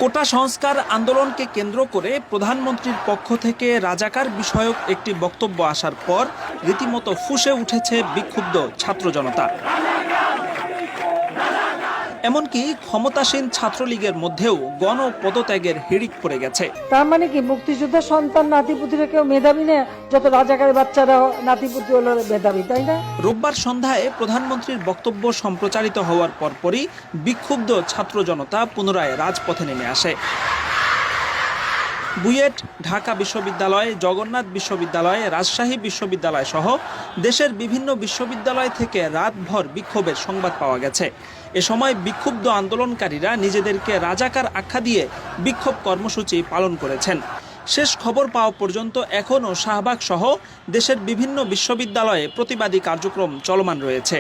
কোটা সংস্কার আন্দোলনকে কেন্দ্র করে প্রধানমন্ত্রীর পক্ষ থেকে রাজাকার বিষয়ক একটি বক্তব্য আসার পর রীতিমতো ফুঁসে উঠেছে বিক্ষুব্ধ ছাত্র জনতা। এমনকি ক্ষমতাসীন ছাত্রলীগের মধ্যেও গণপদত্যাগের হিড়িক পড়ে গেছে। তার মানে কি মুক্তিযোদ্ধার সন্তান নাতিপুতিরা কেউ মেধাবী না, যত রাজাকারের বাচ্চারা নাতিপুতি হলো মেধাবী, তাই না? রোববার সন্ধ্যায় প্রধানমন্ত্রীর বক্তব্য সম্প্রচারিত হওয়ার পরপরই বিক্ষুব্ধ ছাত্র জনতা পুনরায় রাজপথে নেমে আসে। বুয়েট, ঢাকা বিশ্ববিদ্যালয়, জগন্নাথ বিশ্ববিদ্যালয়, রাজশাহী বিশ্ববিদ্যালয় সহ দেশের বিভিন্ন বিশ্ববিদ্যালয় থেকে রাতভর বিক্ষোভের সংবাদ পাওয়া গেছে। এ সময় বিক্ষুব্ধ আন্দোলনকারীরা নিজেদেরকে রাজাকার আখ্যা দিয়ে বিক্ষোভ কর্মসূচি পালন করেছেন। শেষ খবর পাওয়া পর্যন্ত এখনও শাহবাগ সহ দেশের বিভিন্ন বিশ্ববিদ্যালয়ে প্রতিবাদী কার্যক্রম চলমান রয়েছে।